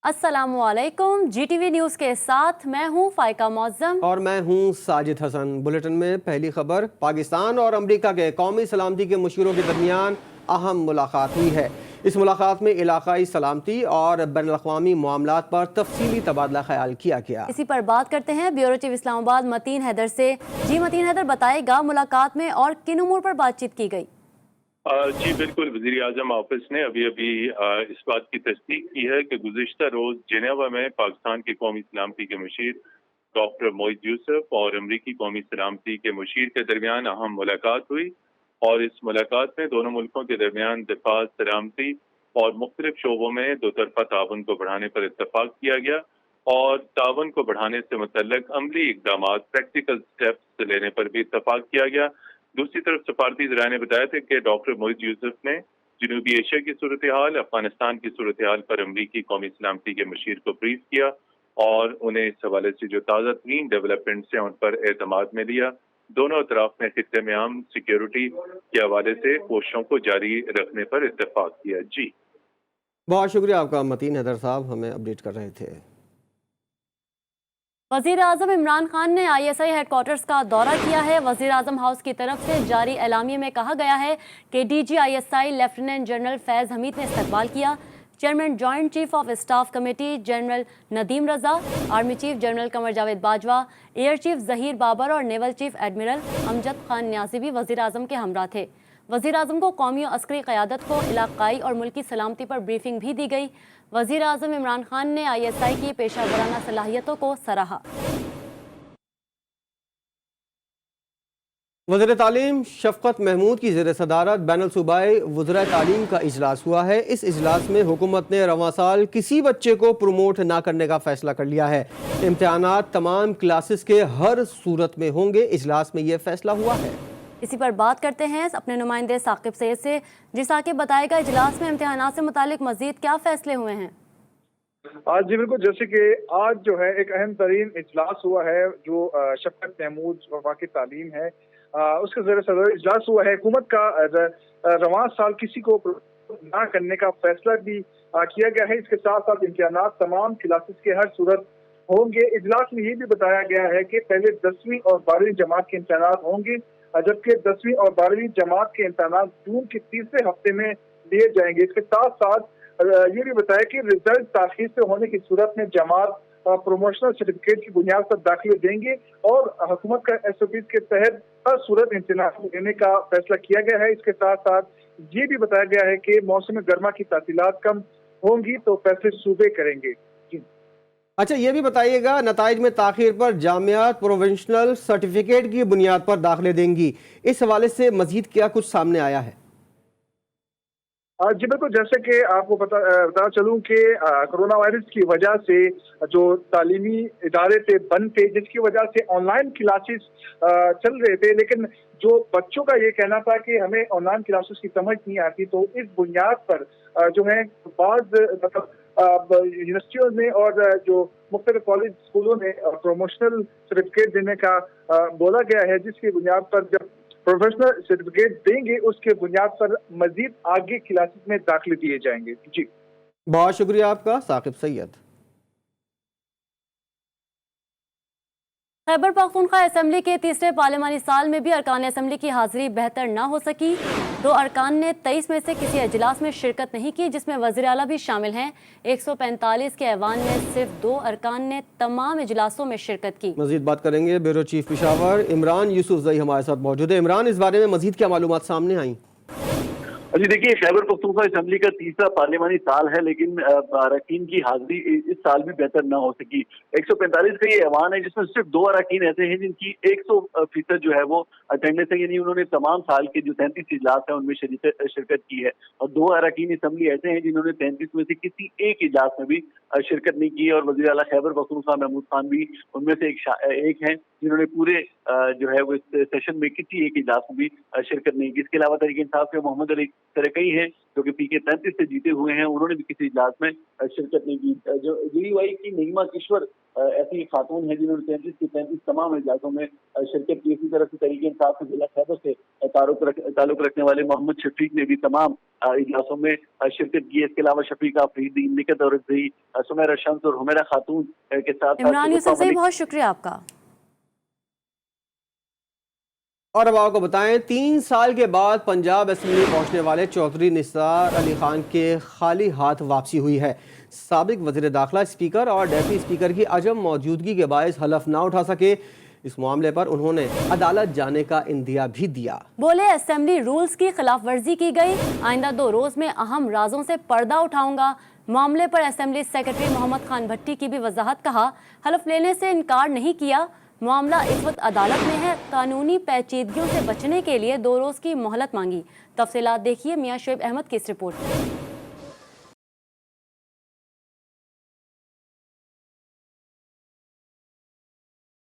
अस्सलामुअलैकुम। GTV news के साथ मैं हूँ फाइका मौज़म और मैं हूँ साजिद हसन। बुलेटिन में पहली खबर, पाकिस्तान और अमेरिका के कौमी सलामती के मुशीरों के दरमियान अहम मुलाकात हुई है। इस मुलाकात में इलाकाई सलामती और बैनुल-अक़वामी मामलात पर तफसीली तबादला ख्याल किया गया। इसी पर बात करते हैं ब्यूरो चीफ इस्लामाबाद मतीन हैदर से। जी मतीन हैदर, बताएगा मुलाकात में और किन उमूर पर बातचीत की गई? जी बिल्कुल, वज़ीर आज़म ऑफिस ने अभी इस बात की तस्दीक की है कि गुज़िश्ता रोज़ जिनेवा में पाकिस्तान के कौमी सलामती के मुशीर डॉक्टर मोइद यूसुफ और अमरीकी कौमी सलामती के मुशीर के दरमियान अहम मुलाकात हुई और इस मुलाकात में दोनों मुल्कों के दरमियान दिफा, सलामती और मुख्तलिफ शोबों में दो तरफा ताउन को बढ़ाने पर इत्तफाक किया गया और ताउन को बढ़ाने से मुतल्लिक अमली इक़दाम, प्रैक्टिकल स्टेप्स लेने पर भी इत्तफाक किया गया। दूसरी तरफ सफारती ज़राए ने बताया था कि डॉक्टर मोइद यूसुफ ने जनूबी एशिया की सूरत हाल, अफगानिस्तान की सूरत हाल पर अमरीकी कौमी सलामती के मुशीर को ब्रीफ किया और उन्हें इस हवाले से जो ताज़ा तरीन डेवलपमेंट्स हैं उन पर एतमाद में लिया। दोनों अतराफ ने खित्ते में आम सिक्योरिटी के हवाले से कोशिशों को जारी रखने पर इत्तेफाक किया। जी बहुत शुक्रिया आपका मतीन हैदर साहब, हमें अपडेट कर रहे थे। वज़ीर आज़म इमरान खान ने ISI हेडक्वार्टर्स का दौरा किया है। वज़ीर आज़म हाउस की तरफ से जारी एलामिये में कहा गया है कि DG ISI lieutenant general Faiz Hameed ने इस्तकबाल किया। Chairman joint chief of staff committee general Nadeem Raza, army chief general Qamar Javed Bajwa, air chief Zaheer Babar और naval chief admiral Amjad Khan Niazi भी वज़ीर आज़म के हमरा थे। वज़ीर आज़म को कौमी और अस्करी क़यादत को इलाक़ाई और मुल्की सलामती पर ब्रीफिंग भी दी गई। वज़ीर आज़म इमरान खान ने ISI की पेशा वराना सलाहियतों को सराहा। वज़ीर तालीम शफ़क़त महमूद की ज़ेर सदारत बैनुल सूबाई वज़राए तालीम का इजलास हुआ है। इस इजलास में हुकूमत ने रवां साल किसी बच्चे को प्रमोट ना करने का फ़ैसला कर लिया है। इम्तिहानात तमाम क्लासेस के हर सूरत में होंगे। इजलास में यह फ़ैसला हुआ है। इसी पर बात करते हैं अपने नुमाइंदे साकिब सैयद से। जी साकिब, बताएगा इजलास में इम्तिहानात से मुतालिक मज़ीद क्या फ़ैसले हुए हैं? आज जी बिल्कुल, जैसे कि आज जो है एक अहम तरीन इजलास हुआ है जो शफ़क़त महमूद वफाकी तालीम है उसके ज़रिए सदर इजलास हुआ है। हुकूमत का रवां साल किसी को ना करने का फैसला भी किया गया है। इसके साथ साथ इम्तिहानात तमाम क्लासेस के हर सूरत होंगे। इजलास में ये भी बताया गया है कि पहले 10वीं और 12वीं जमात के इम्तिहानात होंगे, जबकि 10वीं और 12वीं जमात के इम्तिहानात जून के तीसरे हफ्ते में लिए जाएंगे। इसके साथ साथ ये भी बताया कि रिजल्ट ताखीर से होने की सूरत में जमात प्रोमोशनल सर्टिफिकेट की बुनियाद पर दाखिले देंगे और हुकूमत का SOP के तहत हर सूरत इम्तिहान देने का फैसला किया गया है। इसके साथ साथ ये भी बताया गया है कि मौसम गर्मा की तातीलात कम होंगी तो फैसले सूबे करेंगे। अच्छा, ये भी बताइएगा, नताइज में ताखीर पर जामियात प्रोविंशनल सर्टिफिकेट की बुनियाद पर दाखिले देंगी। इस हवाले से मजीद क्या कुछ सामने आया है? जी बिल्कुल, जैसे कि आपको बता चलूं कि कोरोना वायरस की वजह से जो तालीमी इदारे थे बंद थे, जिसकी वजह से ऑनलाइन क्लासेस चल रहे थे, लेकिन जो बच्चों का ये कहना था कि हमें ऑनलाइन क्लासेस की समझ नहीं आती, तो इस बुनियाद पर जो है बाज़ यूनिवर्सिटियों में और जो मुख्तलिफ कॉलेज स्कूलों में प्रोमोशनल सर्टिफिकेट देने का बोला गया है, जिसकी बुनियाद पर जब प्रोफेशनल सर्टिफिकेट देंगे उसके बुनियाद पर मजीद आगे क्लासेस में दाखिले दिए जाएंगे। जी बहुत शुक्रिया आपका साकिब सैयद। खैबर पख्तूनख्वा असम्बली के तीसरे पार्लिमानी साल में भी अरकान असम्बली की हाजिरी बेहतर न हो सकी। 2 अरकान ने 23 में से किसी इजलास में शिरकत नहीं की, जिसमें वज़ीर आला भी शामिल हैं। 145 के ऐवान में सिर्फ 2 अरकान ने तमाम इजलासों में शिरकत की। मजीद बात करेंगे ब्यूरो चीफ पेशावर इमरान यूसुफजई हमारे साथ मौजूद है। इमरान, इस बारे में मजीद क्या मालूमात सामने आई? जी देखिए, खैबर पख्तूनख्वा असम्बली का तीसरा पार्लिमानी साल है, लेकिन अरकान की हाजिरी इस साल भी बेहतर न हो सकी। 145 का ये ऐवान है जिसमें सिर्फ 2 अरकान ऐसे हैं जिनकी 100% जो है वो अटेंडेंस है, यानी उन्होंने तमाम साल के जो 33 इजलास है उनमें शिरकत की है। और 2 अरकान असम्बली ऐसे हैं जिन्होंने 33 में से किसी एक इजलास में भी शिरकत नहीं की है और वज़ीर आला खैबर पख्तूनख्वा महमूद खान भी उनमें से एक हैं जिन्होंने पूरे जो है वो इस सेशन में किसी एक इजलास में भी शिरकत नहीं की। इसके अलावा तहरीक इंसाफ के मोहम्मद अली तरकई हैं जो कि PK-33 से जीते हुए हैं, उन्होंने भी किसी इजलास में शिरकत नहीं की। जो UUI की नईमा किश्वर ऐसी खातून है जिन्होंने 33 के 33 तमाम इजलासों में शिरकत की। इसी तरह से तहरीक इंसाफ के जिला खैबर से ताल्लुक रखने वाले मोहम्मद शफीक ने भी तमाम इजलासों में शिरकत की। इसके अलावा शफीक आफरीदी, निकत और सुमेरा शम्स और हुमेरा खातून के साथ इमरान यूसुफ से बहुत शुक्रिया आपका। और अब आपको बताएं, 3 साल के बाद पंजाब असेंबली पहुंचने वाले चौधरी निसार अली खान के खाली हाथ वापसी हुई है। साबिक वज़ीर दाखिला, स्पीकर और डेप्टी स्पीकर की अजम मौजूदगी के बायस हलफ ना उठा सके। इस मामले पर उन्होंने अदालत जाने का इंदिया भी दिया। बोले, असेंबली रूल्स की खिलाफ वर्जी की गई, आइंदा 2 रोज में अहम राजों से पर्दा उठाऊंगा। मामले पर असेंबली सेक्रेटरी मोहम्मद खान भट्टी की भी वजाहत, कहा हलफ लेने से इनकार नहीं किया, मामला इस वक्त अदालत में है, कानूनी पेचीदगियों से बचने के लिए 2 रोज की मोहलत मांगी। तफसीलात देखिए मियां शुएब अहमद की इस रिपोर्ट में।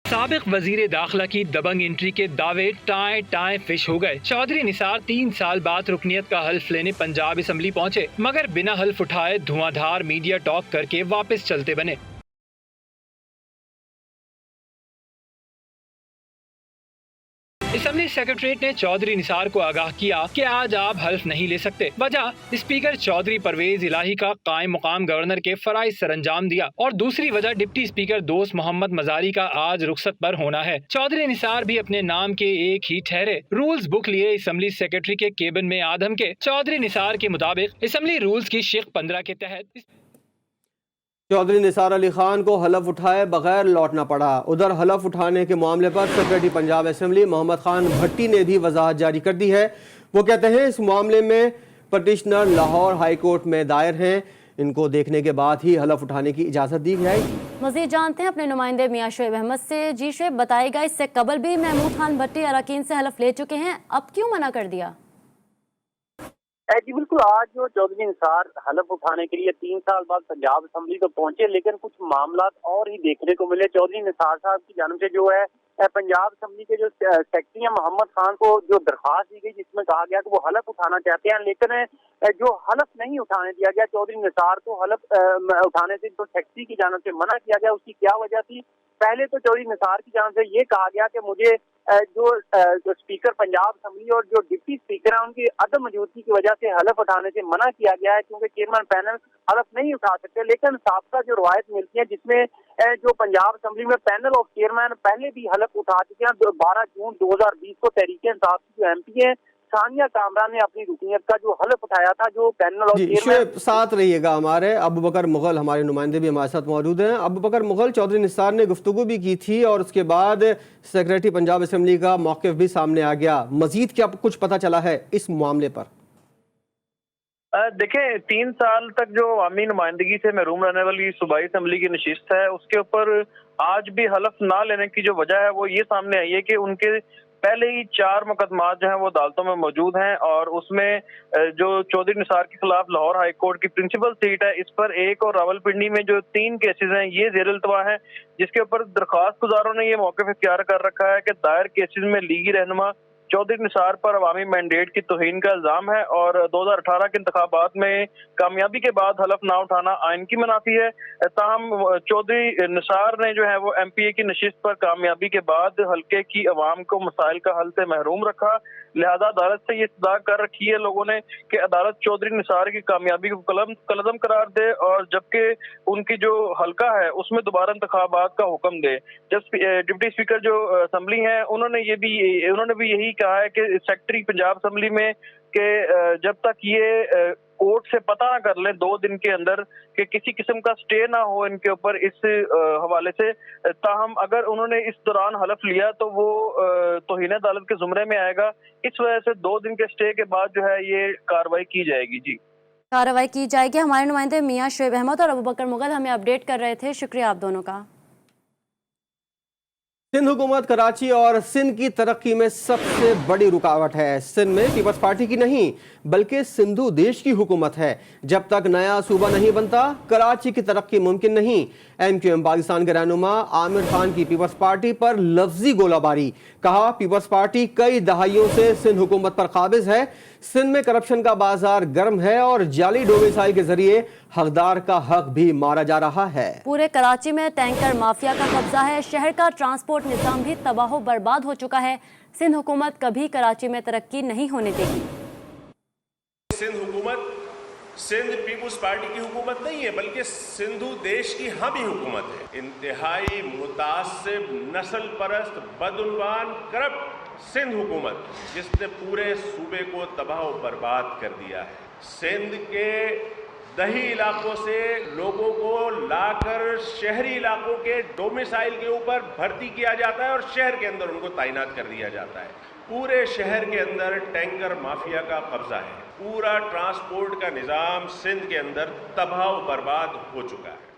साबिक वजीर दाखिला की दबंग एंट्री के दावे टाए फिश हो गए। चौधरी निसार 3 साल बाद रुकनियत का हल्फ लेने पंजाब असेंबली पहुंचे, मगर बिना हल्फ उठाए धुआंधार मीडिया टॉक करके वापस चलते बने। असेंबली सेक्रेटरीट ने चौधरी निसार को आगाह किया कि आज आप हल्फ नहीं ले सकते। वजह, स्पीकर चौधरी परवेज इलाही का कायम मुकाम गवर्नर के फराइज सर अंजाम दिया, और दूसरी वजह डिप्टी स्पीकर दोस्त मोहम्मद मजारी का आज रुखसत पर होना है। चौधरी निसार भी अपने नाम के एक ही ठहरे। रूल्स बुक लिए असेंबली सेक्रेटरी के केबिन में आधम के। चौधरी निसार के मुताबिक असेंबली रूल्स की शिक 15 के तहत चौधरी निसार अली खान को हलफ उठाए बगैर लौटना पड़ा। उधर हलफ उठाने के मामले पर सेक्रेटरी पंजाब असेंबली मोहम्मद खान भट्टी ने भी वजाहत जारी कर दी है। वो कहते हैं इस मामले में पटिशनर लाहौर हाई कोर्ट में दायर हैं, इनको देखने के बाद ही हलफ उठाने की इजाज़त दी जाएगी। मज़ीद जानते हैं अपने नुमाइंदे मियां शुएब अहमद से। जी शुएब, बताएगा इससे कबल भी महमूद खान भट्टी अरकान से हलफ ले चुके हैं, अब क्यों मना कर दिया? जी बिल्कुल, आज जो चौधरी निसार हलफ उठाने के लिए 3 साल बाद पंजाब असेंबली तो पहुंचे, लेकिन कुछ मामला और ही देखने को मिले। चौधरी निसार साहब की जानिब से जो है पंजाब असेंबली के जो सेक्रेटरी हैं मोहम्मद खान को जो दरखास्त दी गई जिसमें कहा गया कि वो हलफ उठाना चाहते हैं, लेकिन जो हलफ नहीं उठाने दिया गया, चौधरी निसार को हलफ उठाने से जो सेक्रेटरी की जानिब से मना किया गया, उसकी क्या वजह थी? पहले तो चौधरी निसार की जानिब से ये कहा गया कि मुझे जो स्पीकर पंजाब असेंबली और जो डिप्टी स्पीकर हैं उनकी अदम मौजूदगी की वजह से हलफ उठाने से मना किया गया है, क्योंकि चेयरमैन पैनल हलफ नहीं उठा सकते। लेकिन साबका जो रवायत मिलती है जिसमें जो पंजाब असेंबली में पैनल ऑफ चेयरमैन पहले भी हलफ उठा चुके हैं। 12 जून 2020 को तहरीक इंसाफ की जो MP है सानिया कामरा ने अपनी रुकनियत का जो हलफ उठाया था, जो पैनल ऑफ चेयरमैन। साथ रहिएगा हमारे अबू बकर मुगल, हमारे नुमाइंदे भी हमारे साथ मौजूद हैं। अबू बकर मुगल, चौधरी निसार ने गुफ्तगू भी की थी और उसके बाद सेक्रेटरी पंजाब असेंबली का मौक़िफ़ भी सामने आ गया, मजीद क्या कुछ पता चला है इस मामले पर? देखें, 3 साल तक जो अवामी नुमाइंदगी से महरूम रहने वाली सूबाई असेंबली की नशिस्त है, उसके ऊपर आज भी हलफ ना लेने की जो वजह है वो ये सामने आई है कि उनके पहले ही 4 मुकदमात जो हैं वो अदालतों में मौजूद हैं, और उसमें जो चौधरी निसार के खिलाफ लाहौर हाई कोर्ट की प्रिंसिपल सीट है, इस पर 1 और रावलपिंडी में जो 3 केसेस हैं ये ज़ेर इल्तवा है, जिसके ऊपर दरख्वास्त गुजारों ने ये मौक़िफ़ इख्तियार कर रखा है कि दायर केसेस में लीगी रहनुमा चौधरी निसार पर अवामी मैंडेट की तौहीन का इल्जाम है, और 2018 के इंतखाबात में कामयाबी के बाद हलफ ना उठाना आइन की मनाफी है। ताहम चौधरी निसार ने जो है वो MPA की नशिस्त पर कामयाबी के बाद हल्के की अवाम को मसाइल का हल से महरूम रखा, लिहाजा अदालत से ये इस्तदा कर रखी है लोगों ने कि अदालत चौधरी निसार की कामयाबी को कलदम करार दे, और जबकि उनकी जो हल्का है उसमें दोबारा इंतखाबात का हुक्म दे। जब डिप्टी स्पीकर जो असेंबली हैं उन्होंने भी यही कहा है कि सेक्रेटरी पंजाब असेंबली में कि जब तक ये कोर्ट से पता ना कर लें 2 दिन के अंदर कि किसी किस्म का स्टे ना हो इनके ऊपर इस हवाले से, ताहम अगर उन्होंने इस दौरान हलफ लिया तो वो तौहीन अदालत के जुमरे में आएगा। इस वजह से 2 दिन के स्टे के बाद जो है ये कार्रवाई की जाएगी। जी, कार्रवाई की जाएगी। हमारे नुमाइंदे मियां शुएब अहमद और अबू बकर मुगल हमें अपडेट कर रहे थे, शुक्रिया आप दोनों का। सिंध हुकूमत कराची और सिंध की तरक्की में सबसे बड़ी रुकावट है। सिंध में पीपल्स पार्टी की नहीं बल्कि सिंधु देश की हुकूमत है। जब तक नया सूबा नहीं बनता कराची की तरक्की मुमकिन नहीं। MQM पाकिस्तान के रहनुमा आमिर खान की पीपल्स पार्टी पर लफ्जी गोलाबारी, कहा पीपल्स पार्टी कई दहाइयों से सिंध हुकूमत पर काबिज है, सिंध में करप्शन का बाजार गर्म है और जाली डोमिसाइल के जरिए हकदार का हक भी मारा जा रहा है। पूरे कराची में टैंकर माफिया का कब्जा है। शहर का ट्रांसपोर्ट निजाम भी तबाह बर्बाद हो चुका है। सिंध हुकूमत कभी कराची में तरक्की नहीं होने देगी। सिंध हुकूमत सिंध पीपुल्स पार्टी की हुकूमत नहीं है, बल्कि सिंधु देश की हम ही हुकूमत है। इंतहाई मुतासिब, नस्ल परस्त, बदउनवान, करप्ट सिंध हुकूमत जिसने पूरे सूबे को तबाह बर्बाद कर दिया है। सिंध के दही इलाकों से लोगों को लाकर शहरी इलाकों के डोमिसाइल के ऊपर भर्ती किया जाता है और शहर के अंदर उनको तैनात कर दिया जाता है। पूरे शहर के अंदर टैंकर माफिया का कब्जा है। पूरा ट्रांसपोर्ट का निजाम सिंध के अंदर तबाह बर्बाद हो चुका है।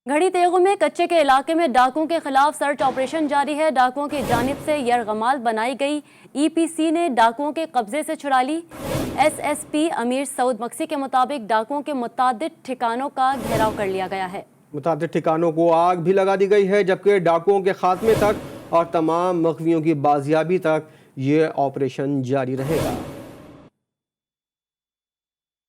घड़ी तेगु में कच्चे के इलाके में डाकुओं के खिलाफ सर्च ऑपरेशन जारी है। डाकुओं की जानिब से यरगमाल बनाई गई EPC ने डाकुओं के कब्जे से छुड़ा ली। SSP अमीर सऊद मक्सी के मुताबिक डाकुओं के मुतादिद ठिकानों का घेराव कर लिया गया है। मुतादिद ठिकानों को आग भी लगा दी गई है, जबकि डाकुओं के खात्मे तक और तमाम मखवियों की बाजियाबी तक ये ऑपरेशन जारी रहेगा।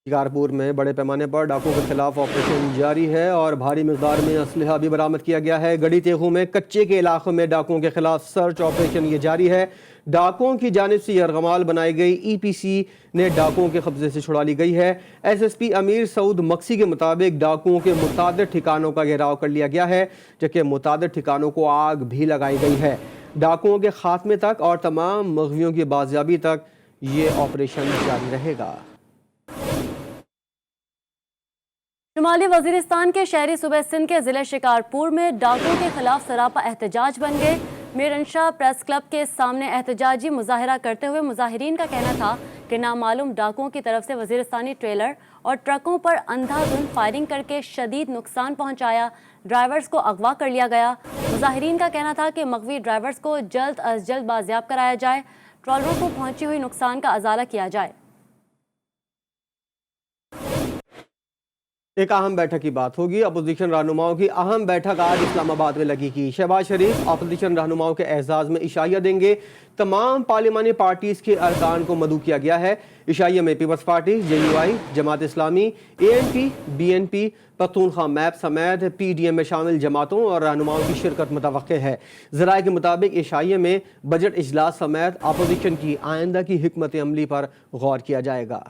शिकारपुर में बड़े पैमाने पर डाकुओं के खिलाफ ऑपरेशन जारी है और भारी मिकदार में असलहा भी बरामद किया गया है। गड़ी तेगु में कच्चे के इलाकों में डाकुओं के खिलाफ सर्च ऑपरेशन ये जारी है। डाकुओं की जानिब से यरगमाल बनाई गई EPC ने डाकुओं के कब्जे से छुड़ा ली गई है। SSP अमीर सऊद मक्सी के मुताबिक डाकुओं के मुतादिद ठिकानों का घेराव कर लिया गया है, जबकि मुतादिद ठिकानों को आग भी लगाई गई है। डाकुओं के खात्मे तक और तमाम मखवियों की बाजियाबी तक ये ऑपरेशन जारी रहेगा। शुमाली वजीरिस्तान के शहरी सूबे सिंध के ज़िले शिकारपुर में डाकुओं के खिलाफ सरापा एहतजाज बन गए। मीरनशाह प्रेस क्लब के सामने एहतजाजी मुजाहरा करते हुए मुजाहिरीन का कहना था कि नामालूम डाकुओं की तरफ से वजीरिस्तानी ट्रेलर और ट्रकों पर अंधाधुंध फायरिंग करके शदीद नुकसान पहुंचाया। ड्राइवर्स को अगवा कर लिया गया। मुजाहिरीन का कहना था कि मगवी ड्राइवर्स को जल्द अज जल्द बाजियाब कराया जाए, ट्रॉलरों को पहुंची हुई नुकसान का अजाला किया जाए। एक अहम बैठक की बात होगी। अपोजिशन रहनुमाओं की अहम बैठक आज इस्लामाबाद में लगी की। शहबाज शरीफ अपोजिशन रहनुमाओं के एजाज़ में इशाइया देंगे। तमाम पार्लिमानी पार्टीज़ के अरकान को मदऊ किया गया है। इशाइया में peoples party, JUI, Jamaat Islami, ANP, BNP, Pakhtunkhwa map समेत PDM में शामिल जमातों और रहनुमाओं की शिरकत मुतवक्के है। ज़राए के मुताबिक इशाइया में बजट इजलास समेत अपोजिशन की आइंदा की हिकमत अमली पर गौर किया जाएगा।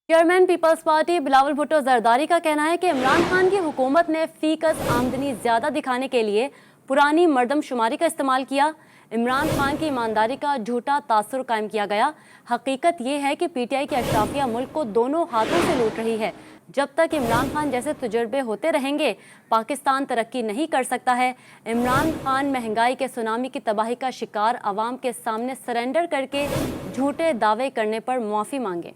Chairman Peoples Party Bilawal Bhutto Zardari का कहना है कि इमरान खान की हुकूमत ने फीकस आमदनी ज़्यादा दिखाने के लिए पुरानी मर्दमशुमारी का इस्तेमाल किया। इमरान खान की ईमानदारी का झूठा तासुर कायम किया गया। हकीकत ये है कि PTI की अशराफिया मुल्क को दोनों हाथों से लूट रही है। जब तक इमरान खान जैसे तजुर्बे होते रहेंगे, पाकिस्तान तरक्की नहीं कर सकता है। इमरान खान महंगाई के सुनामी की तबाही का शिकार अवाम के सामने सरेंडर करके झूठे दावे करने पर मुआफ़ी मांगे।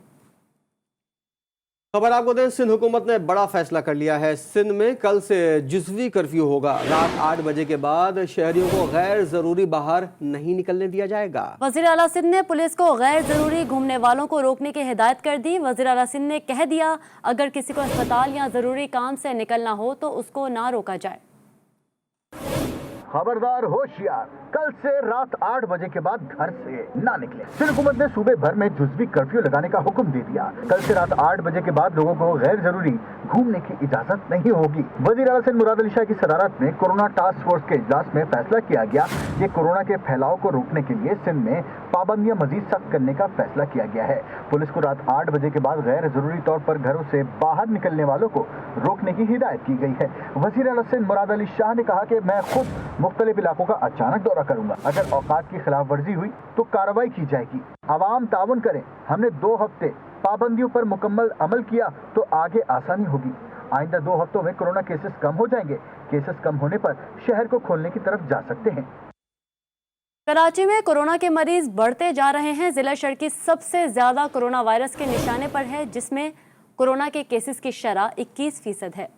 खबर आपको दें, सिंध हुकूमत ने बड़ा फैसला कर लिया है। सिंध में कल से जुज़वी कर्फ्यू होगा। रात 8 बजे के बाद शहरियों को गैर ज़रूरी बाहर नहीं निकलने दिया जाएगा। वज़ीर आला सिंध ने पुलिस को गैर ज़रूरी घूमने वालों को रोकने की हिदायत कर दी। वज़ीर आला सिंध ने कह दिया, अगर किसी को अस्पताल या ज़रूरी काम से निकलना हो तो उसको ना रोका जाए। खबरदार होशियार, कल से रात 8 बजे के बाद घर से ना निकले। सिंध हुकूमत ने सूबे भर में जुज़वी कर्फ्यू लगाने का हुक्म दे दिया। कल से रात 8 बजे के बाद लोगों को गैर जरूरी घूमने की इजाजत नहीं होगी। वज़ीर आला सिंध मुराद अली शाह की सदारत में कोरोना टास्क फोर्स के इजलास में फैसला किया गया कि कोरोना के फैलाव को रोकने के लिए सिंध में पाबंदियां मजीद सख्त करने का फैसला किया गया है। पुलिस को रात 8 बजे के बाद गैर जरूरी तौर पर घरों से बाहर निकलने वालों को रोकने की हिदायत की गई है। वज़ीर आला सिंध मुराद अली शाह ने कहा कि मैं खुद मुख्तलिफ इलाकों का अचानक दौरा करूंगा। अगर औकात की खिलाफ वर्जी हुई तो कार्रवाई की जाएगी। आवाम ताउन करें। हमने 2 हफ्ते पाबंदियों पर मुकम्मल अमल किया तो आगे आसानी होगी। आइंदा 2 हफ्तों में कोरोना केसेस कम हो जाएंगे। केसेस कम होने पर शहर को खोलने की तरफ जा सकते हैं। कराची में कोरोना के मरीज बढ़ते जा रहे हैं। जिला शर्की सबसे ज्यादा कोरोना वायरस के निशाने पर है, जिसमें कोरोना के केसेस की शरह 21% है।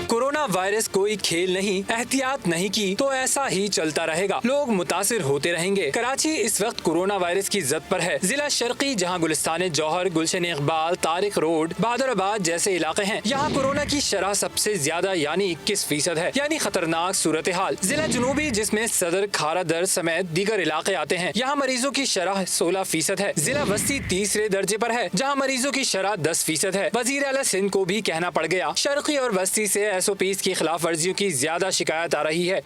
कोरोना وائرس کوئی کھیل نہیں، احتیاط نہیں کی تو ایسا ہی چلتا رہے گا، لوگ متاثر ہوتے رہیں گے۔ کراچی اس وقت کورونا وائرس کی زد پر ہے۔ ضلع شرقی جہاں گلستان جوہر، گلشن اقبال، طارق روڈ، بہادر آباد جیسے علاقے ہیں، یہاں کورونا کی شرح سب سے زیادہ یعنی 21% ہے، یعنی خطرناک صورتحال۔ ضلع جنوبی جس میں صدر، کھارا در سمیت دیگر علاقے آتے ہیں، یہاں مریضوں کی شرح 16% ہے۔ ضلع وسطی تیسرے درجے پر ہے جہاں مریضوں کی شرح 10% ہے۔ وزیر اعلیٰ سندھ کو بھی کہنا پڑ گیا، شرقی اور وسطی سے SOPs کی خلاف ورزیوں کی زیادہ شکایت آ رہی ہے۔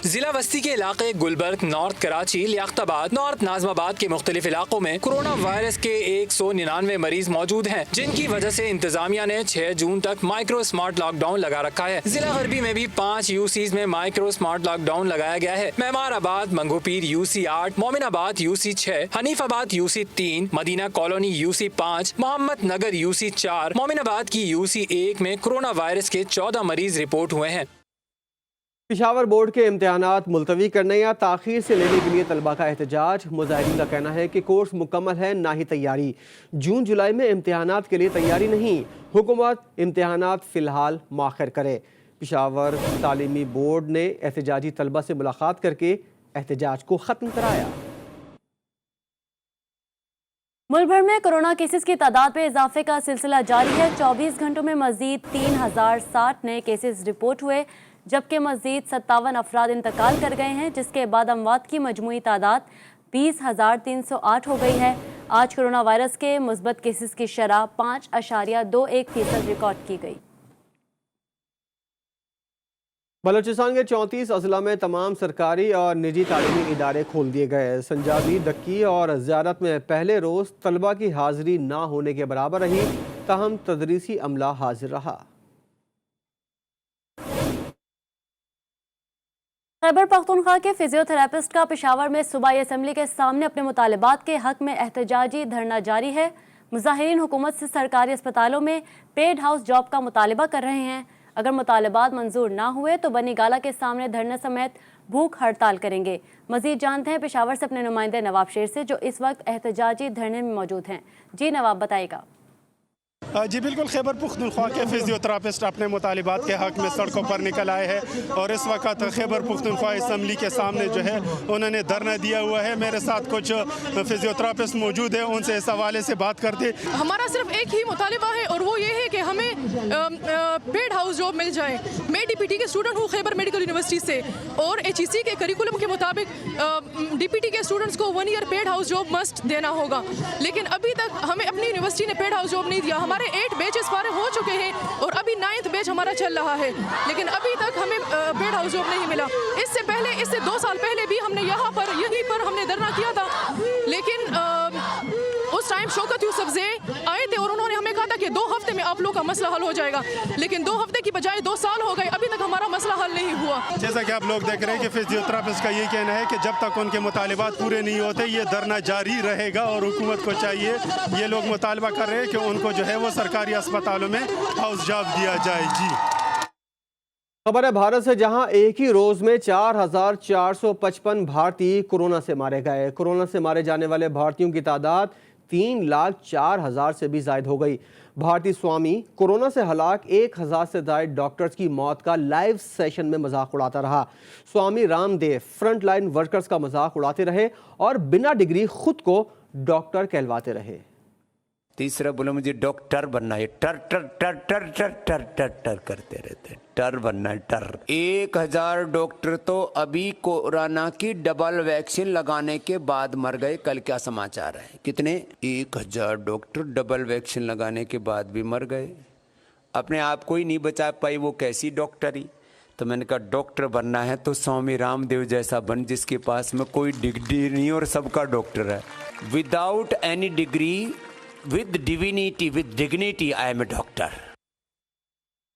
ضلع وسطی کے علاقے گلبرگ، نارتھ کراچی، لیاقت آباد، نارتھ ناظم آباد کے مختلف علاقوں میں کورونا وائرس کے 199 مریض موجود ہیں، جن کی وجہ سے انتظامیہ نے 6 جون تک مائکرو سمارٹ لاک ڈاؤن لگا رکھا ہے۔ ضلع غربی میں بھی 5 UCs میں مائکرو سمارٹ لاک ڈاؤن لگایا گیا ہے۔ معمار آباد، منگو پیر UC 8، مومن آباد UC 6، حنیف آباد UC 3، مدینہ کالونی UC 5، محمد نگر UC 4، مومن آباد کی UC 1 میں کورونا وائرس کے 14 مریض رپورٹ ہوئے ہیں۔ پشاور بورڈ کے امتحانات ملتوی کرنے یا تاخیر سے لینے کے لیے طلبہ کا احتجاج۔ مظاہرین کا کہنا ہے کہ کورس مکمل ہے، نہ ہی تیاری۔ جون جولائی میں امتحانات کے لیے تیاری نہیں، حکومت امتحانات فی الحال مؤخر کرے۔ پشاور تعلیمی بورڈ نے احتجاجی طلبہ سے ملاقات کر کے احتجاج کو ختم کرایا۔ ملک بھر میں کورونا کیسز کی تعداد میں اضافے کا سلسلہ جاری ہے۔ 24 گھنٹوں میں مزید 3060 نئے کیسز رپورٹ ہوئے، جبکہ مزید 57 افراد انتقال کر گئے ہیں، جس کے بعد اموات کی مجموعی تعداد 20,308 ہو گئی ہے۔ آج کورونا وائرس کے مثبت کیسز کی شرح 5.21% ریکارڈ کی گئی۔ بلوچستان کے 34 اضلاع میں تمام سرکاری اور نجی تعلیمی ادارے کھول دیے گئے۔ سنجابی، دکی اور زیارت میں پہلے روز طلبہ کی حاضری نہ ہونے کے برابر رہی، تاہم تدریسی عملہ حاضر رہا۔ خیبر پختونخوا کے فزیو تھراپسٹ کا پشاور میں صوبائی اسمبلی کے سامنے اپنے مطالبات کے حق میں احتجاجی دھرنا جاری ہے۔ مظاہرین حکومت سے سرکاری اسپتالوں میں پیڈ ہاؤس جاب کا مطالبہ کر رہے ہیں۔ اگر مطالبات منظور نہ ہوئے تو بنی گالہ کے سامنے دھرنے سمیت بھوک ہڑتال کریں گے۔ مزید جانتے ہیں پشاور سے اپنے نمائندے نواب شیر سے، جو اس وقت احتجاجی دھرنے میں موجود ہیں۔ جی نواب، بتائیے گا۔ جی بالکل، خیبر پختونخوا کے فزیو تھراپسٹ اپنے مطالبات کے حق میں سڑکوں پر نکل آئے ہیں اور اس وقت خیبر پختونخوا اسمبلی کے سامنے جو ہے انہوں نے دھرنا دیا ہوا ہے۔ میرے ساتھ کچھ فزیو تھراپسٹ موجود ہیں، ان سے اس حوالے سے بات کرتے۔ ہمارا صرف ایک ہی مطالبہ ہے اور وہ یہ ہے کہ ہمیں پیڈ ہاؤس جاب مل جائے۔ میں DPT کے اسٹوڈنٹ ہوں خیبر میڈیکل یونیورسٹی سے، اور HEC کے کریکولم کے مطابق DPT کے اسٹوڈنٹس کو 1 year paid house job must دینا ہوگا، لیکن ابھی تک ہمیں اپنی یونیورسٹی نے پیڈ ہاؤس جاب نہیں دیا۔ ہمارے 8 بیچز فارغ ہو چکے ہیں اور ابھی 9th بیچ ہمارا چل رہا ہے، لیکن ابھی تک ہمیں پیڈ ہاؤس جاب نہیں ملا۔ اس سے 2 سال پہلے بھی ہم نے یہیں پر ہم نے دھرنا کیا تھا، لیکن اس ٹائم شوکت یوسف زے آئے تھے اور انہوں نے ہمیں کہا تھا کہ 2 ہفتے میں آپ لوگ کا مسئلہ حل ہو جائے گا، لیکن 2 ہفتے کی بجائے 2 سال ہو گئے، ابھی تک ہمارا مسئلہ حل نہیں ہوا۔ جیسا کہ آپ لوگ دیکھ رہے ہیں کہ فزیو تھراپسٹ کا یہ کہنا ہے کہ جب تک ان کے مطالبات پورے نہیں ہوتے یہ دھرنا جاری رہے گا، اور حکومت کو چاہیے، یہ لوگ مطالبہ کر رہے ہیں کہ ان کو جو ہے وہ سرکاری اسپتالوں میں ہاؤس جاب دیا جائے۔ جی خبر ہے بھارت سے، جہاں ایک ہی روز میں 4455 بھارتی کورونا سے مارے گئے۔ کورونا سے مارے جانے والے بھارتیوں کی تعداد 3,04,000 سے بھی زائد ہو گئی۔ بھارتی سوامی کورونا سے ہلاک 1000 سے زائد ڈاکٹرز کی موت کا لائیو سیشن میں مذاق اڑاتا رہا۔ Swami Ram Dev front line workers کا مذاق اڑاتے رہے اور بنا ڈگری خود کو ڈاکٹر کہلواتے رہے۔ تیسرا بولو مجھے ڈاکٹر بننا ہے، ٹر ٹر ٹر ٹر ٹر ٹر ٹر ٹر کرتے رہتے، ٹر بننا ہے، ٹر۔ 1000 ڈاکٹر تو ابھی کورونا کی ڈبل ویکسین لگانے کے بعد مر گئے۔ کل کیا سماچار ہے؟ کتنے؟ 1000 ڈاکٹر ڈبل ویکسین لگانے کے بعد بھی مر گئے۔ اپنے آپ کو ہی نہیں بچا پائی، وہ کیسی ڈاکٹری؟ تو میں نے کہا ڈاکٹر بننا ہے تو سوامی رام دیو جیسا بن، جس کے پاس میں کوئی ڈگری نہیں اور سب کا ڈاکٹر ہے۔ Without any degree, with divinity, with dignity, I am a doctor۔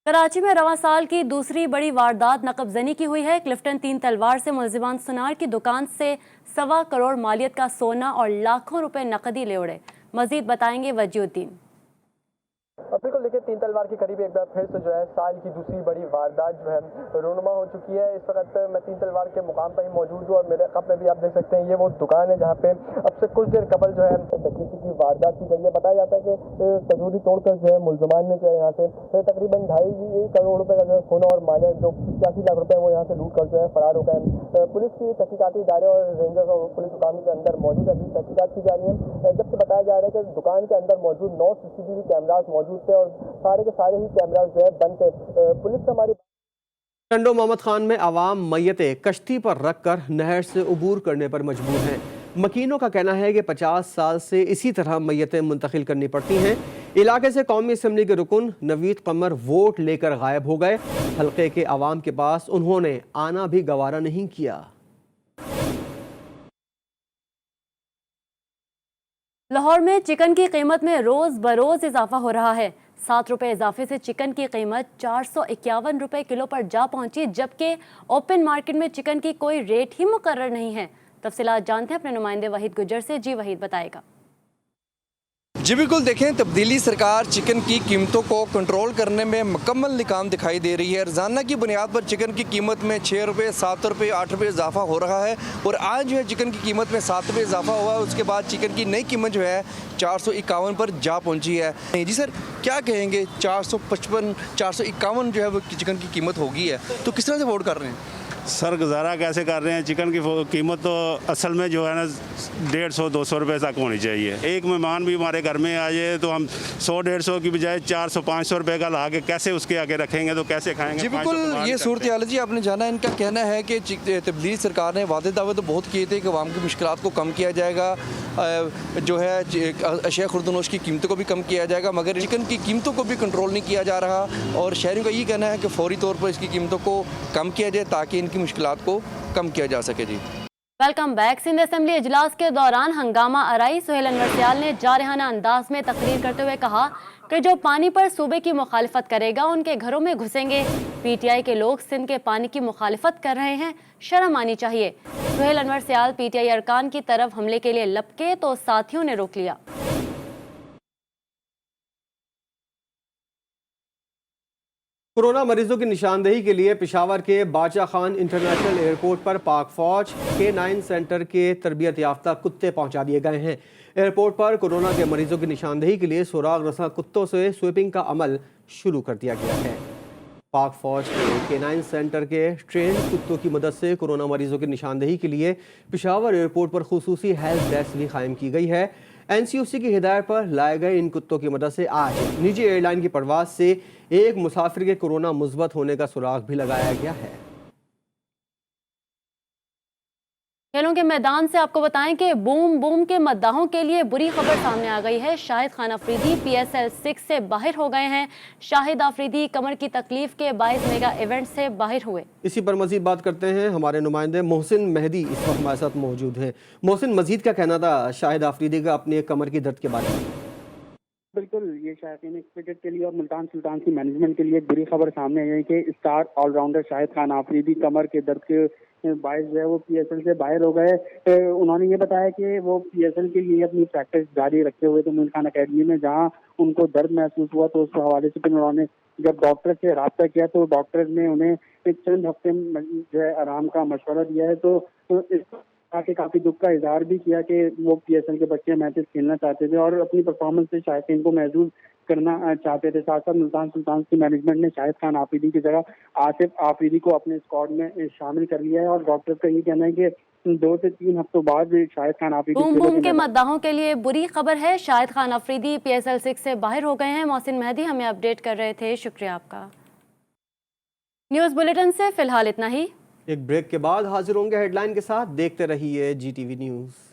Karachi میں رواں سال کی دوسری بڑی واردات نقب زنی کی ہوئی ہے۔ کلفٹن 3 تلوار سے ملزمان سنار کی دکان سے 1.25 کروڑ مالیت کا سونا اور لاکھوں روپے نقدی لے اڑے۔ مزید بتائیں گے وجی الدین۔ बिल्कुल देखिए, तीन तलवार के करीब एक बार फिर से जो है साल की दूसरी बड़ी वारदात जो है रोनुमा हो चुकी है। इस वक्त मैं तीन तलवार के मुकाम पर ही मौजूद हूँ और मेरे कप में भी आप देख सकते हैं ये वो दुकान है जहाँ पे अब से कुछ देर कबल जो है डकैती की वारदात की गई है। बताया जाता है कि तजूरी तोड़कर जो है मुलजमान ने जो है यहाँ से तकरीबन 2.5 करोड़ रुपए का जो है सोना और माले जो 85 लाख रुपए वो यहाँ से लूट कर जो है फरार हो गए हैं। पुलिस की तहकीकाती इदारे और रेंजर्स और पुलिस दुकान के अंदर मौजूद है, अभी तहकीकात की जा रही है। जबकि बताया जा रहा है कि दुकान के अंदर मौजूद 9 CCTV कैमरास मौजूद थे और सारे के सारे ही कैमरास जो है बंद थे। पुलिस हमारी टंडो मोहम्मद खान में आवाम मैयतें कश्ती पर रखकर नहर से उबूर करने पर मजबूर हैं। मकीनों का कहना है कि 50 साल से इसी तरह मैयतें मुंतकिल करनी पड़ती हैं। इलाके से कौमी असम्बली के रुकन नवीद कमर वोट लेकर गायब हो गए। हल्के के आवाम के पास उन्होंने आना भी गवारा नहीं किया। लाहौर में चिकन की कीमत में रोज़ बरोज़ इजाफा हो रहा है। 7 रुपये इजाफे से चिकन की कीमत 451 रुपये किलो पर जा पहुंची, जबकि ओपन मार्केट में चिकन की कोई रेट ही मुकर्रर नहीं है। तफसीलात जानते हैं अपने नुमाइंदे वहीद गुज्जर से। जी वहीद बताएगा। जी बिल्कुल, देखें तब्दीली सरकार चिकन की कीमतों को कंट्रोल करने में मुकम्मल नाकाम दिखाई दे रही है। रोज़ाना की बुनियाद पर चिकन की कीमत में 6 रुपये, 7 रुपये, 8 रुपये इजाफा हो रहा है और आज जो है चिकन की कीमत में 7 रुपये इजाफा हुआ है। उसके बाद चिकन की नई कीमत जो है 451 पर जा पहुंची है। जी सर, क्या कहेंगे? 455, 451 जो है वो चिकन की कीमत हो गई है, तो किस तरह से वोट कर रहे हैं? सर गुजारा कैसे कर रहे हैं? चिकन की कीमत तो असल में जो है ना 150-200 रुपये तक होनी चाहिए। एक मेहमान भी हमारे घर में आ जाए तो हम 100-150 की बजाय 400-500 रुपये का ला के कैसे उसके आगे रखेंगे, तो कैसे खाएंगे? जी बिल्कुल, ये सूरत हाल जी आपने जाना। इनका कहना है कि तब्दीली सरकार ने वादे दावे तो बहुत किए थे कि आवाम की मुश्किलात को कम किया जाएगा, जो है अशिया खुर्दनोश की कीमतों को भी कम किया जाएगा, मगर चिकन की कीमतों को भी कंट्रोल नहीं किया जा रहा। और शहरियों का ये कहना है कि फौरी तौर पर इसकी कीमतों को कम किया जाए ताकि इनकी मुश्किलात को कम किया जा सके। जी वेलकम बैक। सिंध असेंबली इजलास के दौरान हंगामा आराई सुहेल अनवर सियाल ने जारहाना अंदाज में तकरीर करते हुए कहा कि जो पानी पर सूबे की मुखालिफत करेगा उनके घरों में घुसेंगे। PTI के लोग सिंध के पानी की मुखालिफत कर रहे हैं, शर्म आनी चाहिए। सुहेल अनवर सियाल PTI अरकान की तरफ हमले के लिए लपके तो साथियों ने रोक लिया। कोरोना मरीजों की निशानदेही के लिए पेशावर के बादशाह खान इंटरनेशनल एयरपोर्ट पर पाक फौज K9 सेंटर के तरबियत याफ्ता कुत्ते पहुंचा दिए गए हैं। एयरपोर्ट पर कोरोना के मरीजों की निशानदेही के लिए सुराग रसा कुत्तों से स्वीपिंग का अमल शुरू कर दिया गया है। पाक फौज के K9 सेंटर के ट्रेन कुत्तों की मदद से कोरोना मरीजों की निशानदेही के लिए पेशावर एयरपोर्ट पर खुसूसी हेल्प डेस्क भी कायम की गई है। NCOC की हिदायत पर लाए गए इन कुत्तों की मदद से आज निजी एयरलाइन की परवाज से एक मुसाफिर के कोरोना मुस्बत होने का सुराग भी लगाया गया है। खेलों के मैदान से आपको बताएं कि बूम बूम के मद्दाहों के लिए बुरी खबर सामने आ गई है। शाहिद खान अफरीदी PSL 6 से बाहर हो गए हैं। शाहिद अफरीदी कमर की तकलीफ के 22 मेगा इवेंट से बाहर हुए। इसी पर मजीद बात करते हैं, हमारे नुमाइंदे मोहसिन मेहदी इस वक्त हमारे साथ मौजूद हैं। मोहसिन, मजीद क्या कहना था शाहिद अफरीदी का अपनी कमर की दर्द के बारे में? बिल्कुल, ये शायकीन क्रिकेट के लिए और मुल्तान सुल्तान की मैनेजमेंट के लिए एक बुरी खबर सामने आई है कि स्टार ऑलराउंडर शाहिद खान आफरीदी कमर के दर्द के बायस जो है वो PSL से बाहर हो गए। उन्होंने ये बताया कि वो PSL के लिए अपनी प्रैक्टिस जारी रखे हुए थे मीर खान अकेडमी में, जहां उनको दर्द महसूस हुआ तो उस हवाले से फिर उन्होंने जब डॉक्टर से रब्ता किया तो डॉक्टर ने उन्हें एक चंद हफ्ते जो है आराम का मशवरा दिया है। तो काफी दुख का इजहार भी किया कि वो PSL के बच्चे मैचेस खेलना चाहते थे और अपनी परफॉर्मेंस से शायकीन को महसूस करना चाहते थे। साथ साथ मुल्तान सुल्तान की मैनेजमेंट ने शाहिद खान आफरीदी की जगह आसिफ आफरीदी को अपने स्क्वाड में शामिल कर लिया है और डॉक्टर का ये कहना है कि 2 से 3 हफ्तों बाद शाहिद खान आफरीदी बूम बूम के मद्दाहों के लिए बुरी खबर है। शाहिद खान अफरीदी PSL 6 से बाहर हो गए हैं। मोहसिन मेहदी हमें अपडेट कर रहे थे, शुक्रिया आपका। न्यूज़ बुलेटिन से फिलहाल इतना ही। एक ब्रेक के बाद हाजिर होंगे हेडलाइन के साथ। देखते रहिए GTV न्यूज़।